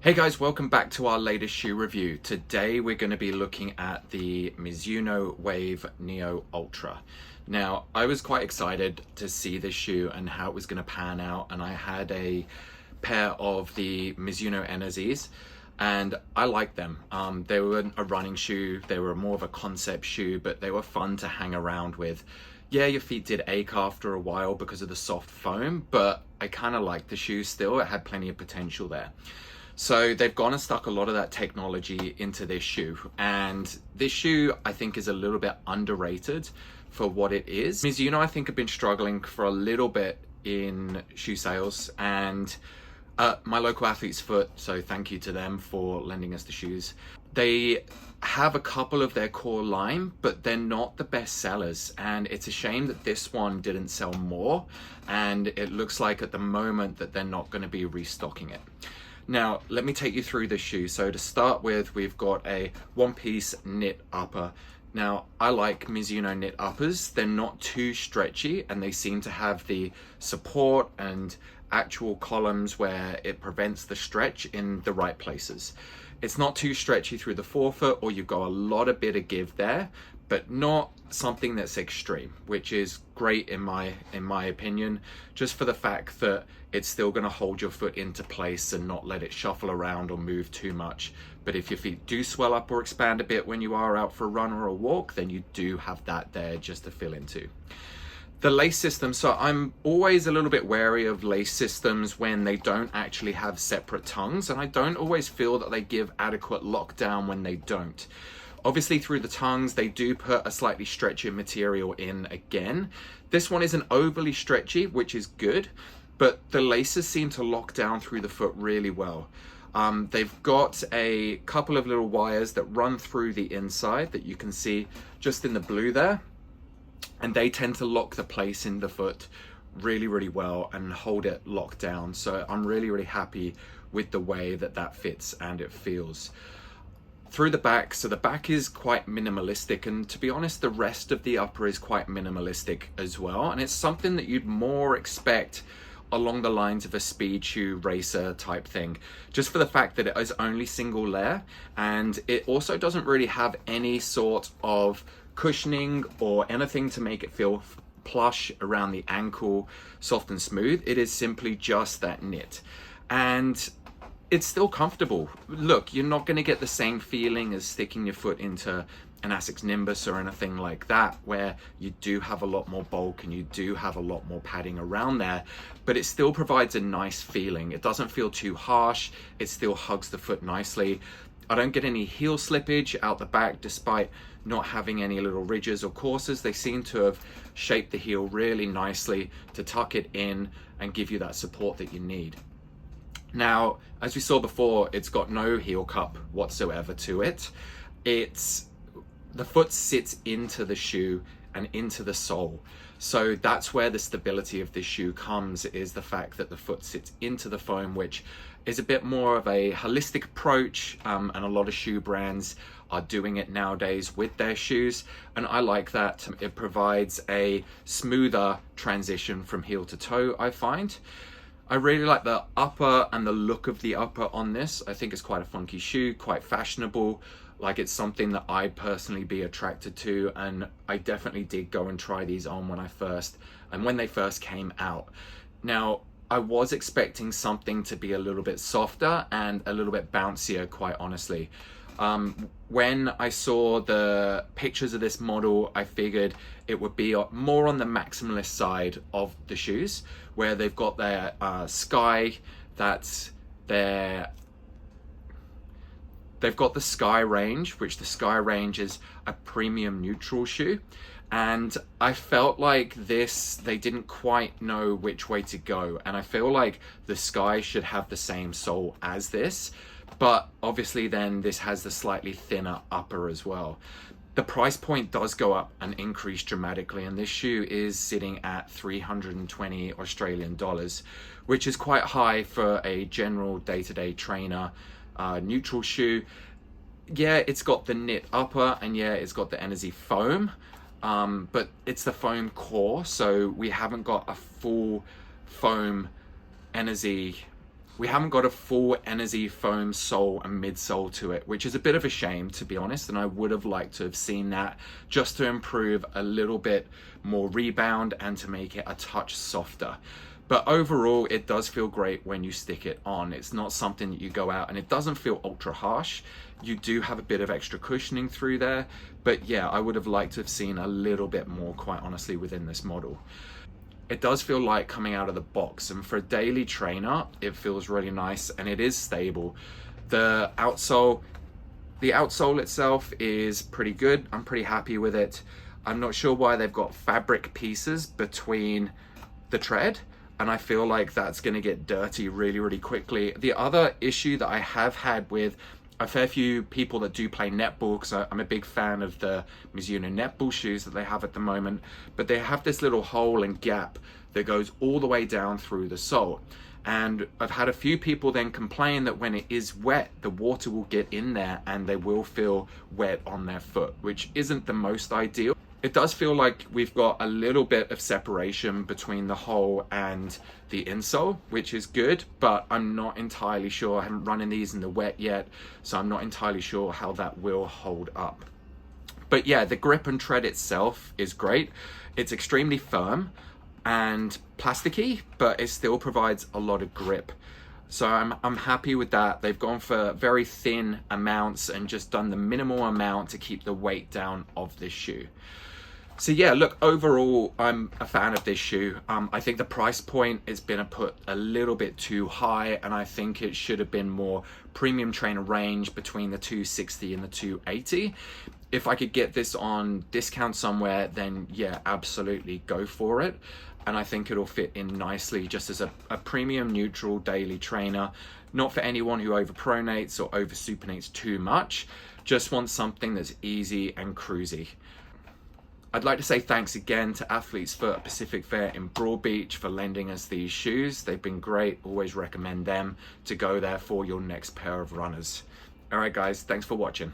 Hey guys, welcome back to our latest shoe review. Today we're going to be looking at the Mizuno Wave Neo Ultra. Now, I was quite excited to see this shoe and how it was going to pan out, and I had a pair of the Mizuno NSEs and I liked them. They were a running shoe, they were more of a concept shoe, but they were fun to hang around with. Yeah, your feet did ache after a while because of the soft foam, but I kind of liked the shoe still. It had plenty of potential there. So they've gone and stuck a lot of that technology into this shoe, and this shoe I think is a little bit underrated for what it is. Mizuno I think have been struggling for a little bit in shoe sales, and my local Athlete's Foot, so thank you to them for lending us the shoes. They have a couple of their core line, but they're not the best sellers, and it's a shame that this one didn't sell more, and it looks like at the moment that they're not going to be restocking it. Now, let me take you through this shoe. So to start with, we've got a one-piece knit upper. Now, I like Mizuno knit uppers. They're not too stretchy, and they seem to have the support and actual columns where it prevents the stretch in the right places. It's not too stretchy through the forefoot, or you've got a lot of bit of give there, but not something that's extreme, which is great in my opinion, just for the fact that it's still going to hold your foot into place and not let it shuffle around or move too much. But if your feet do swell up or expand a bit when you are out for a run or a walk, then you do have that there just to fill into. The lace system, so I'm always a little bit wary of lace systems when they don't actually have separate tongues, and I don't always feel that they give adequate lockdown when they don't. Obviously through the tongues, they do put a slightly stretchier material in again. This one isn't overly stretchy, which is good, but the laces seem to lock down through the foot really well. They've got a couple of little wires that run through the inside that you can see just in the blue there, and they tend to lock the place in the foot really, really well and hold it locked down. So I'm really, really happy with the way that that fits and it feels. Through the back, so the back is quite minimalistic, and to be honest, the rest of the upper is quite minimalistic as well, and it's something that you'd more expect along the lines of a speed shoe racer type thing, just for the fact that it is only single layer, and it also doesn't really have any sort of cushioning or anything to make it feel plush around the ankle, soft and smooth. It is simply just that knit, and it's still comfortable. Look, you're not going to get the same feeling as sticking your foot into an Asics Nimbus or anything like that, where you do have a lot more bulk and you do have a lot more padding around there, but it still provides a nice feeling. It doesn't feel too harsh. It still hugs the foot nicely. I don't get any heel slippage out the back, despite not having any little ridges or courses. They seem to have shaped the heel really nicely to tuck it in and give you that support that you need. Now, as we saw before, it's got no heel cup whatsoever to it. The foot sits into the shoe and into the sole. So that's where the stability of this shoe comes, is the fact that the foot sits into the foam, which is a bit more of a holistic approach, and a lot of shoe brands are doing it nowadays with their shoes, and I like that. It provides a smoother transition from heel to toe, I find. I really like the upper and the look of the upper on this. I think it's quite a funky shoe, quite fashionable. Like, it's something that I'd personally be attracted to, and I definitely did go and try these on when they first came out. Now, I was expecting something to be a little bit softer and a little bit bouncier, quite honestly. When I saw the pictures of this model, I figured it would be more on the maximalist side of the shoes, where they've got their Sky, they've got the Sky range, which the Sky range is a premium neutral shoe. And I felt like they didn't quite know which way to go. And I feel like the Sky should have the same sole as this, but obviously then this has the slightly thinner upper as well. The price point does go up and increase dramatically, and this shoe is sitting at 320 Australian dollars, which is quite high for a general day-to-day trainer neutral shoe. Yeah, it's got the knit upper, and yeah, it's got the NSE foam, but it's the foam core, so we haven't got a full foam NSE We haven't got a full Energy foam sole and midsole to it, which is a bit of a shame, to be honest, and I would have liked to have seen that just to improve a little bit more rebound and to make it a touch softer. But overall, it does feel great when you stick it on. It's not something that you go out, and it doesn't feel ultra harsh. You do have a bit of extra cushioning through there, but yeah, I would have liked to have seen a little bit more, quite honestly, within this model. It does feel light coming out of the box, and for a daily trainer, it feels really nice and it is stable. The outsole itself is pretty good. I'm pretty happy with it. I'm not sure why they've got fabric pieces between the tread, and I feel like that's going to get dirty really, really quickly. The other issue that I have had with a fair few people that do play netball, because I'm a big fan of the Mizuno netball shoes that they have at the moment, but they have this little hole and gap that goes all the way down through the sole. And I've had a few people then complain that when it is wet, the water will get in there and they will feel wet on their foot, which isn't the most ideal. It does feel like we've got a little bit of separation between the hole and the insole, which is good, but I'm not entirely sure. I haven't run in these in the wet yet, so I'm not entirely sure how that will hold up. But yeah, the grip and tread itself is great. It's extremely firm and plasticky, but it still provides a lot of grip. So I'm happy with that. They've gone for very thin amounts and just done the minimal amount to keep the weight down of this shoe. So yeah, look, overall, I'm a fan of this shoe. I think the price point has been put a little bit too high, and I think it should have been more premium trainer range between the 260 and the 280. If I could get this on discount somewhere, then yeah, absolutely go for it. And I think it'll fit in nicely just as a premium neutral daily trainer. Not for anyone who overpronates or over supinates too much, just wants something that's easy and cruisy. I'd like to say thanks again to Athlete's Foot Pacific Fair in Broadbeach for lending us these shoes. They've been great. Always recommend them to go there for your next pair of runners. All right, guys, thanks for watching.